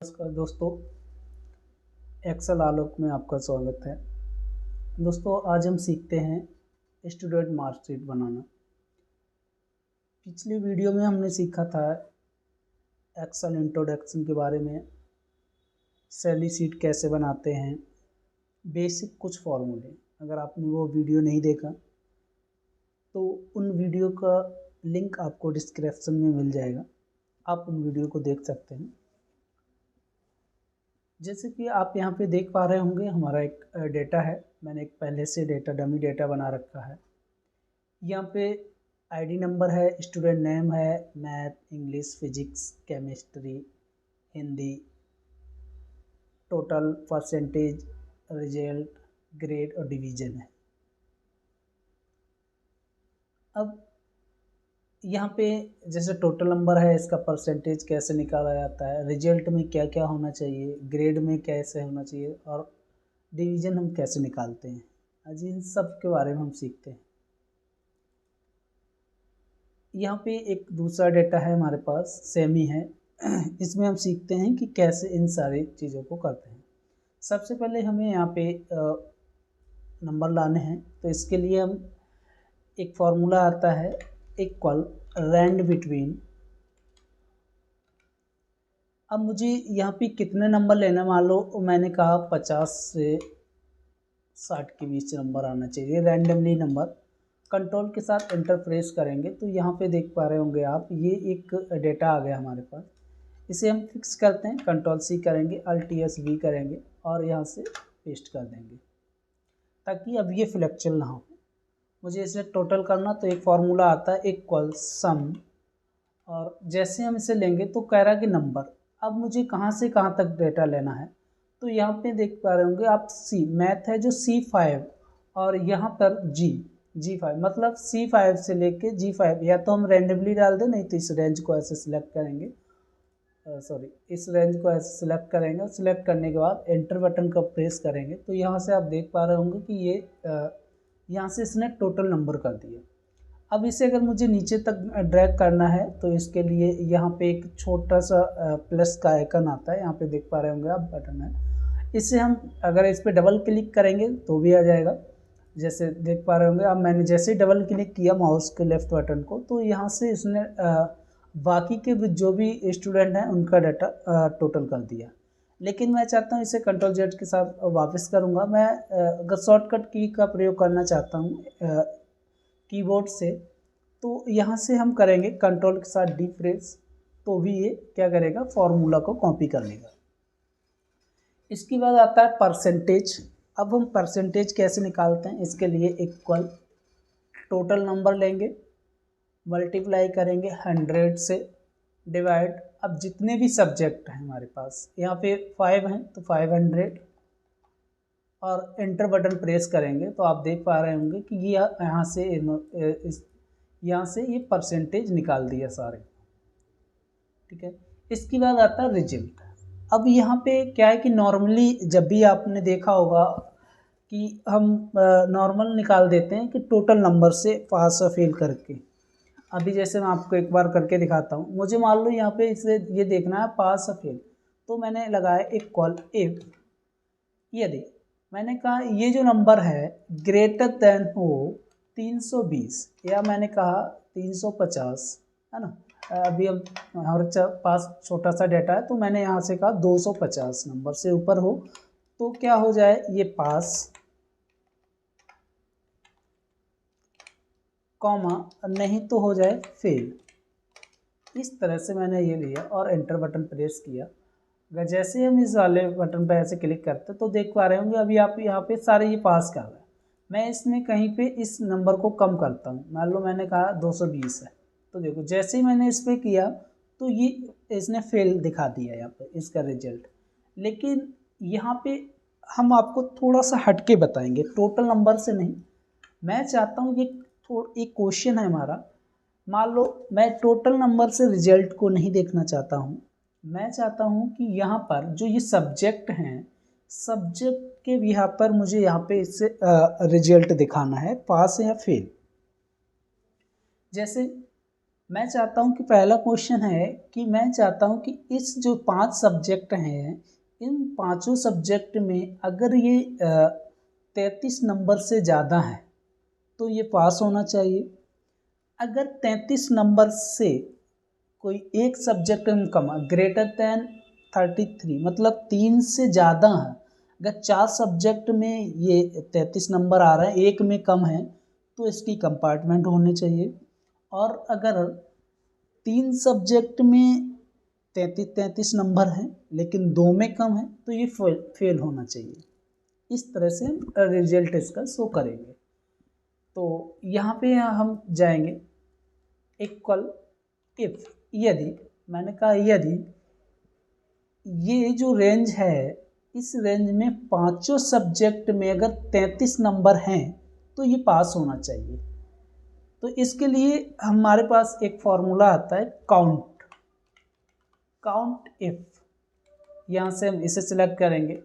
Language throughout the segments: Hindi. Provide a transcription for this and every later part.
नमस्कार दोस्तों, एक्सेल आलोक में आपका स्वागत है। दोस्तों, आज हम सीखते हैं स्टूडेंट मार्कशीट बनाना। पिछली वीडियो में हमने सीखा था एक्सेल इंट्रोडक्शन के बारे में, सैलरी शीट कैसे बनाते हैं, बेसिक कुछ फॉर्मूले। अगर आपने वो वीडियो नहीं देखा तो उन वीडियो का लिंक आपको डिस्क्रिप्शन में मिल जाएगा, आप उन वीडियो को देख सकते हैं। जैसे कि आप यहाँ पे देख पा रहे होंगे, हमारा एक डेटा है। मैंने एक पहले से डमी डेटा बना रखा है। यहाँ पे आईडी नंबर है, स्टूडेंट नेम है, math, English, physics, chemistry, Hindi, total, percentage, result, grade और डिवीज़न है। अब यहाँ पे जैसे टोटल नंबर है, इसका परसेंटेज कैसे निकाला जाता है, रिजल्ट में क्या क्या होना चाहिए, ग्रेड में कैसे होना चाहिए और डिवीज़न हम कैसे निकालते हैं, आज इन सब के बारे में हम सीखते हैं। यहाँ पे एक दूसरा डेटा है हमारे पास, सेम ही है। इसमें हम सीखते हैं कि कैसे इन सारी चीज़ों को करते हैं। सबसे पहले हमें यहाँ पे नंबर लाने हैं, तो इसके लिए हम एक फॉर्मूला आता है, इक्वल रैंड बिटवीन। अब मुझे यहाँ पे कितने नंबर लेना, मान लो मैंने कहा 50 से 60 के बीच नंबर आना चाहिए, रैंडमली नंबर। कंट्रोल के साथ एंटर प्रेस करेंगे तो यहाँ पे देख पा रहे होंगे आप, ये एक डेटा आ गया हमारे पास। इसे हम फिक्स करते हैं, कंट्रोल सी करेंगे, Alt+V करेंगे और यहाँ से पेस्ट कर देंगे ताकि अब ये फ्लैक्चुअल ना हो। मुझे इसे टोटल करना, तो एक फार्मूला आता है इक्वल सम, और जैसे हम इसे लेंगे तो कह रहा कि नंबर। अब मुझे कहाँ से कहाँ तक डेटा लेना है, तो यहाँ पे देख पा रहे होंगे आप, सी मैथ है जो C5 और यहाँ पर G5, मतलब C5 से लेके G5। या तो हम रैंडमली डाल दें, नहीं तो इस रेंज को ऐसे सिलेक्ट करेंगे, इस रेंज को ऐसे सिलेक्ट करेंगे। सिलेक्ट करने के बाद एंटर बटन का प्रेस करेंगे तो यहाँ से आप देख पा रहे होंगे कि ये यहाँ से इसने टोटल नंबर कर दिया। अब इसे अगर मुझे नीचे तक ड्रैग करना है तो इसके लिए यहाँ पे एक छोटा सा प्लस का आइकन आता है, यहाँ पे देख पा रहे होंगे आप, बटन है। इसे हम अगर इस पर डबल क्लिक करेंगे तो भी आ जाएगा, जैसे देख पा रहे होंगे। अब मैंने जैसे ही डबल क्लिक किया माउस के लेफ्ट बटन को, तो यहाँ से इसने बाकी के जो भी स्टूडेंट हैं उनका डाटा टोटल कर दिया। लेकिन मैं चाहता हूँ इसे Ctrl+Z के साथ वापस करूँगा। मैं अगर शॉर्टकट की का प्रयोग करना चाहता हूँ कीबोर्ड से, तो यहाँ से हम करेंगे कंट्रोल के साथ डी प्रेस, तो भी ये क्या करेगा, फॉर्मूला को कॉपी कर लेगा। इसके बाद आता है परसेंटेज। अब हम परसेंटेज कैसे निकालते हैं, इसके लिए इक्वल टोटल नंबर लेंगे, मल्टीप्लाई करेंगे 100 से, डिवाइड। अब जितने भी सब्जेक्ट हैं हमारे पास, यहाँ पे 5 हैं तो 500, और एंटर बटन प्रेस करेंगे तो आप देख पा रहे होंगे कि ये यहाँ से ये परसेंटेज निकाल दिया सारे। ठीक है, इसके बाद आता है रिजल्ट। अब यहाँ पे क्या है कि नॉर्मली जब भी आपने देखा होगा कि हम नॉर्मल निकाल देते हैं कि टोटल नंबर से पास या फेल करके। अभी जैसे मैं आपको एक बार करके दिखाता हूँ। मुझे मान लो यहाँ पे इसे ये देखना है पास या फेल, तो मैंने लगाया इक्वल इफ, यदि मैंने कहा ये जो नंबर है ग्रेटर देन हो 320, या मैंने कहा 350, है ना। अभी हम हमारे पास छोटा सा डेटा है, तो मैंने यहाँ से कहा 250 नंबर से ऊपर हो तो क्या हो जाए, ये पास, कॉमा, नहीं तो हो जाए फेल। इस तरह से मैंने ये लिया और एंटर बटन प्रेस किया। अगर जैसे हम इस वाले बटन पर ऐसे क्लिक करते तो देख पा रहे होंगे अभी आप यहाँ पे सारे ये पास कर रहे हैं। मैं इसमें कहीं पे इस नंबर को कम करता हूँ, मान लो मैंने कहा 220 है, तो देखो जैसे ही मैंने इस पर किया तो ये इसने फेल दिखा दिया यहाँ पे इसका रिजल्ट। लेकिन यहाँ पे हम आपको थोड़ा सा हटके बताएंगे, टोटल नंबर से नहीं। मैं चाहता हूँ ये एक क्वेश्चन है हमारा, मान लो मैं टोटल नंबर से रिजल्ट को नहीं देखना चाहता हूँ। मैं चाहता हूँ कि यहाँ पर जो ये सब्जेक्ट हैं, सब्जेक्ट के यहाँ पर मुझे यहाँ पे इससे रिजल्ट दिखाना है, पास या फेल। जैसे मैं चाहता हूँ कि पहला क्वेश्चन है कि मैं चाहता हूँ कि इस जो 5 सब्जेक्ट हैं, इन पांचों सब्जेक्ट में अगर ये 33 नंबर से ज़्यादा है तो ये पास होना चाहिए। अगर 33 नंबर से कोई एक सब्जेक्ट में कम है, ग्रेटर दैन 33 मतलब 3 से ज़्यादा है, अगर 4 सब्जेक्ट में ये 33 नंबर आ रहा है, एक में कम है, तो इसकी कंपार्टमेंट होने चाहिए। और अगर 3 सब्जेक्ट में 33 नंबर हैं लेकिन 2 में कम है, तो ये फेल होना चाहिए। इस तरह से हम रिजल्ट इसका शो करेंगे। तो यहाँ पे हम जाएंगे इक्वल इफ, यदि, मैंने कहा यदि ये जो रेंज है, इस रेंज में पांचों सब्जेक्ट में अगर 33 नंबर हैं तो ये पास होना चाहिए। तो इसके लिए हमारे पास एक फॉर्मूला आता है काउंट इफ। यहाँ से हम इसे सिलेक्ट करेंगे।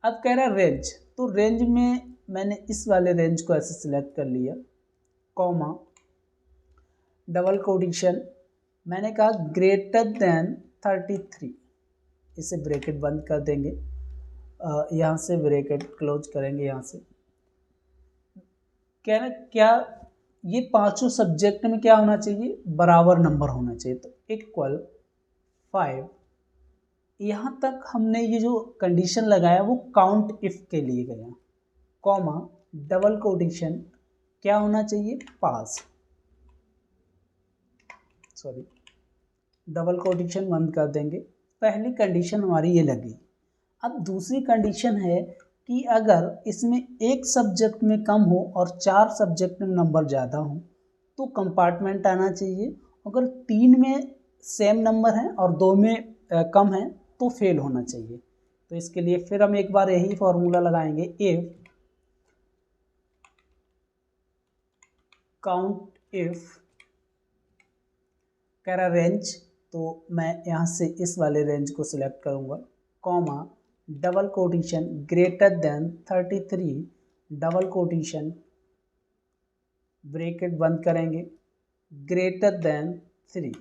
अब कह रहा है रेंज, तो रेंज में मैंने इस वाले रेंज को ऐसे सिलेक्ट कर लिया, कॉमा डबल कोटेशन, मैंने कहा ग्रेटर देन 33, इसे ब्रैकेट बंद कर देंगे, यहाँ से ब्रैकेट क्लोज करेंगे। यहाँ से क्या ये पांचों सब्जेक्ट में क्या होना चाहिए, बराबर नंबर होना चाहिए। तो इक्वल 5, यहाँ तक हमने ये जो कंडीशन लगाया वो काउंट इफ के लिए गया, कॉमा डबल कोटेशन, क्या होना चाहिए, पास, सॉरी डबल कोटेशन बंद कर देंगे। पहली कंडीशन हमारी ये लगी। अब दूसरी कंडीशन है कि अगर इसमें एक सब्जेक्ट में कम हो और 4 सब्जेक्ट में नंबर ज़्यादा हो तो कंपार्टमेंट आना चाहिए। अगर 3 में सेम नंबर है और 2 में कम है तो फेल होना चाहिए। तो इसके लिए फिर हम एक बार यही फॉर्मूला लगाएंगे, इफ काउंट इफ, कह रहा रेंज, तो मैं यहाँ से इस वाले रेंज को सिलेक्ट करूँगा, comma double quotation greater than 33, double quotation bracket बंद करेंगे, ग्रेटर देन 3,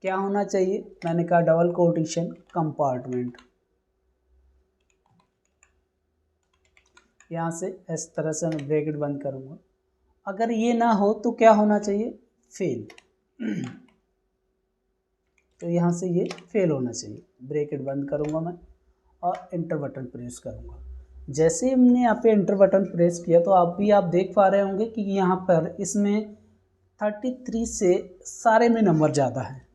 क्या होना चाहिए, मैंने कहा डबल कोटेशन कंपार्टमेंट। यहाँ से इस तरह से मैं ब्रैकेट बंद करूँगा। अगर ये ना हो तो क्या होना चाहिए, फेल। तो यहाँ से ये फेल होना चाहिए, ब्रैकेट बंद करूँगा मैं और इंटर बटन प्रेस करूँगा। जैसे ही हमने यहाँ पे इंटर बटन प्रेस किया तो आप देख पा रहे होंगे कि यहाँ पर इसमें 33 से सारे में नंबर ज़्यादा है।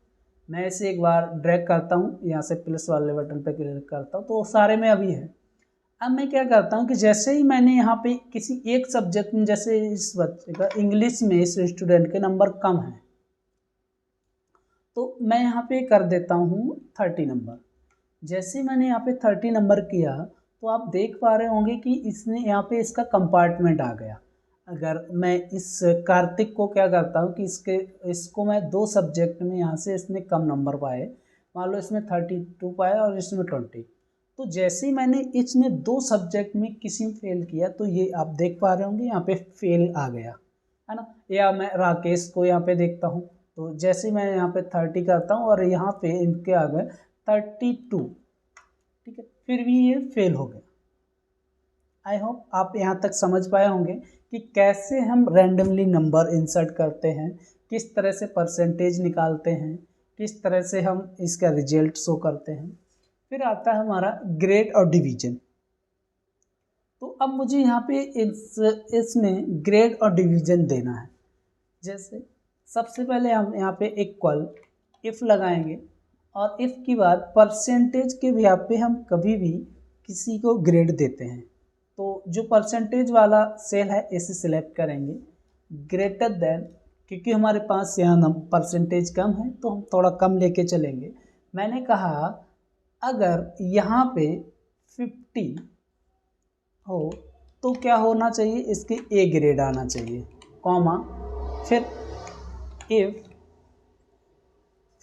मैं इसे एक बार ड्रैग करता हूँ, यहाँ से प्लस वाले बटन पर क्लिक करता हूँ तो सारे में अभी है। अब मैं क्या करता हूँ कि जैसे ही मैंने यहाँ पे किसी एक सब्जेक्ट में, जैसे इस बच्चे का इंग्लिश में इस स्टूडेंट के नंबर कम है, तो मैं यहाँ पे कर देता हूँ 30 नंबर। जैसे मैंने यहाँ पे 30 नंबर किया तो आप देख पा रहे होंगे कि इसने यहाँ पे इसका कंपार्टमेंट आ गया। अगर मैं इस कार्तिक को क्या करता हूँ कि इसको मैं 2 सब्जेक्ट में, यहाँ से इसने कम नंबर पाए, मान लो इसमें 32 पाए और इसमें 20, तो जैसे ही मैंने इसमें 2 सब्जेक्ट में किसी में फेल किया तो ये आप देख पा रहे होंगे यहाँ पे फेल आ गया है ना। या मैं राकेश को यहाँ पे देखता हूँ तो जैसे मैं यहाँ पे 30 करता हूँ और यहाँ पे इनके आ गए 32, ठीक है, फिर भी ये फेल हो गया। आई होप आप यहाँ तक समझ पाए होंगे कि कैसे हम रैंडमली नंबर इंसर्ट करते हैं, किस तरह से परसेंटेज निकालते हैं, किस तरह से हम इसका रिजल्ट शो करते हैं। फिर आता है हमारा ग्रेड और डिवीजन। तो अब मुझे यहाँ पे इसमें ग्रेड और डिवीजन देना है। जैसे सबसे पहले हम यहाँ पे इक्वल इफ लगाएंगे और इफ की बाद परसेंटेज के यहाँ पे हम कभी भी किसी को ग्रेड देते हैं। तो जो परसेंटेज वाला सेल है इसे सिलेक्ट करेंगे, ग्रेटर देन, क्योंकि हमारे पास यहाँ परसेंटेज कम है तो हम थोड़ा कम लेके चलेंगे। मैंने कहा अगर यहाँ पे 50 हो तो क्या होना चाहिए, इसके ए ग्रेड आना चाहिए, कॉमा फिर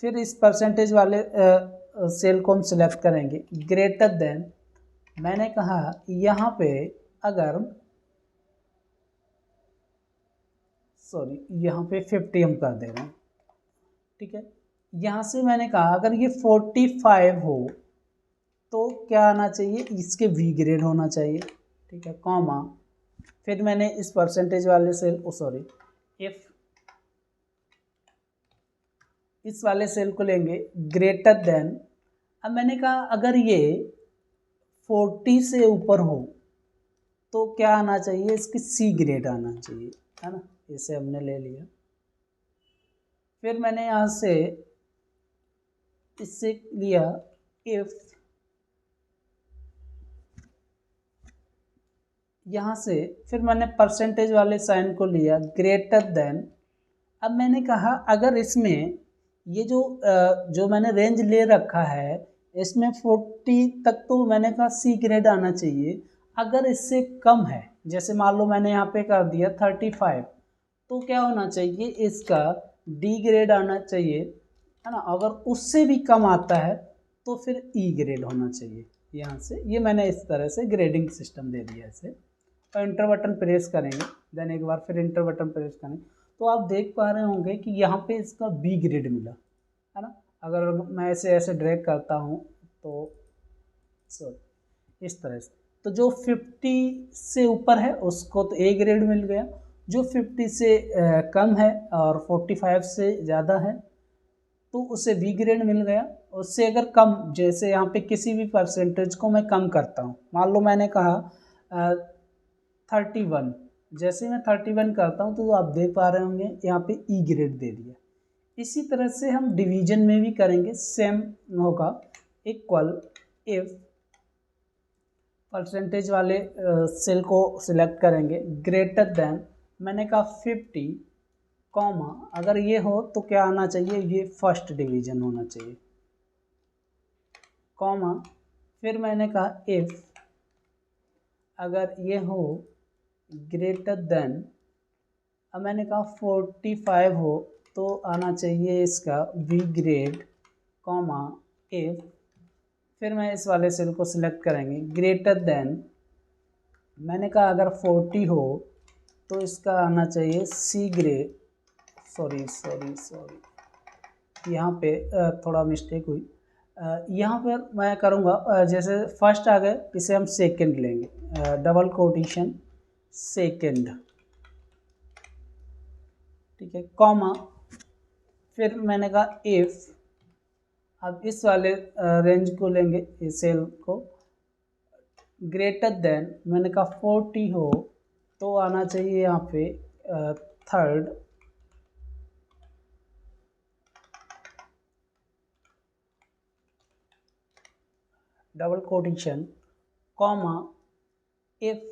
फिर इस परसेंटेज वाले सेल को हम सिलेक्ट करेंगे, ग्रेटर देन, मैंने कहा यहाँ पे अगर सॉरी यहाँ पे 50 हम कर दे रहे हैं, ठीक है। यहाँ से मैंने कहा अगर ये 45 हो तो क्या आना चाहिए, इसके वी ग्रेड होना चाहिए, ठीक है, कॉमा फिर मैंने इस परसेंटेज वाले सेल सॉरी इफ इस वाले सेल को लेंगे ग्रेटर देन। अब मैंने कहा अगर ये 40 से ऊपर हो तो क्या आना चाहिए, इसकी सी ग्रेड आना चाहिए, है ना। इसे हमने ले लिया। फिर मैंने यहाँ से इससे लिया इफ, यहाँ से फिर मैंने परसेंटेज वाले साइन को लिया ग्रेटर देन। अब मैंने कहा अगर इसमें ये जो मैंने रेंज ले रखा है इसमें 40 तक तो मैंने कहा सी ग्रेड आना चाहिए। अगर इससे कम है, जैसे मान लो मैंने यहाँ पे कर दिया 35, तो क्या होना चाहिए, इसका डी ग्रेड आना चाहिए, है ना। अगर उससे भी कम आता है तो फिर ई ग्रेड होना चाहिए। यहाँ से ये मैंने इस तरह से ग्रेडिंग सिस्टम दे दिया इसे। तो इंटर बटन प्रेस करेंगे, देन एक बार फिर इंटर बटन प्रेस करेंगे तो आप देख पा रहे होंगे कि यहाँ पे इसका बी ग्रेड मिला, है ना। अगर मैं इसे ऐसे ड्रैग करता हूँ तो इस तरह से, तो जो 50 से ऊपर है उसको तो ए ग्रेड मिल गया, जो 50 से कम है और 45 से ज़्यादा है तो उसे बी ग्रेड मिल गया। उससे अगर कम, जैसे यहाँ पे किसी भी परसेंटेज को मैं कम करता हूँ, मान लो मैंने कहा 31, जैसे मैं 31 करता हूँ तो आप देख पा रहे होंगे यहाँ पे ई ग्रेड दे दिया। इसी तरह से हम डिवीजन में भी करेंगे, सेम होगा। इक्वल इफ परसेंटेज वाले सेल को सिलेक्ट करेंगे ग्रेटर देन, मैंने कहा 50, कॉमा अगर ये हो तो क्या आना चाहिए, ये फर्स्ट डिवीजन होना चाहिए, कॉमा फिर मैंने कहा इफ अगर ये हो ग्रेटर देन, अब मैंने कहा 45 हो तो आना चाहिए इसका बी ग्रेड, कॉमा इफ फिर मैं इस वाले सेल को सिलेक्ट करेंगे ग्रेटर देन, मैंने कहा अगर 40 हो तो इसका आना चाहिए सी ग्रेड, सॉरी यहाँ पे थोड़ा मिस्टेक हुई। यहाँ पर मैं करूँगा जैसे फर्स्ट आ गए इसे हम सेकंड लेंगे, डबल कोटेशन सेकंड, ठीक है, कॉमा फिर मैंने कहा इफ, अब इस वाले रेंज को लेंगे, इस सेल को ग्रेटर देन, मैंने कहा 40 हो तो आना चाहिए यहाँ पे third, double quotation, comma if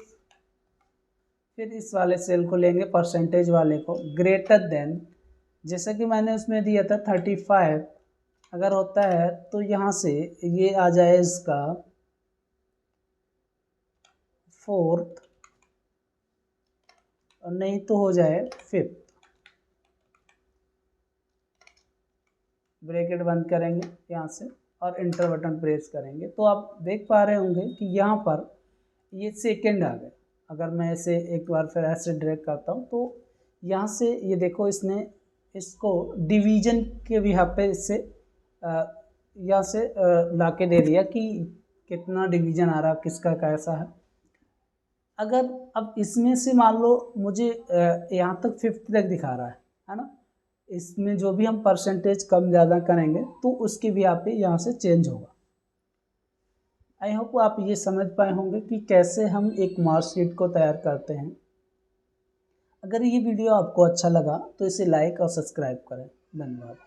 फिर इस वाले सेल को लेंगे परसेंटेज वाले को ग्रेटर देन, जैसा कि मैंने उसमें दिया था 35 अगर होता है तो यहाँ से ये आ जाए इसका फोर्थ और नहीं तो हो जाए फिफ्थ। ब्रैकेट बंद करेंगे यहाँ से और इंटर बटन प्रेस करेंगे तो आप देख पा रहे होंगे कि यहाँ पर ये सेकंड आ गए। अगर मैं इसे एक बार फिर ऐसे ड्रैग करता हूँ तो यहाँ से ये देखो इसने इसको डिवीजन के भी यहाँ पे इससे यहाँ से ला के दे दिया कि कितना डिवीजन आ रहा, किसका कैसा है। अगर अब इसमें से मान लो मुझे यहाँ तक 50 तक दिखा रहा है ना, इसमें जो भी हम परसेंटेज कम ज़्यादा करेंगे तो उसकी भी आप यहाँ से चेंज होगा। आई होप आप ये समझ पाए होंगे कि कैसे हम एक मार्कशीट को तैयार करते हैं। अगर ये वीडियो आपको अच्छा लगा तो इसे लाइक और सब्सक्राइब करें। धन्यवाद।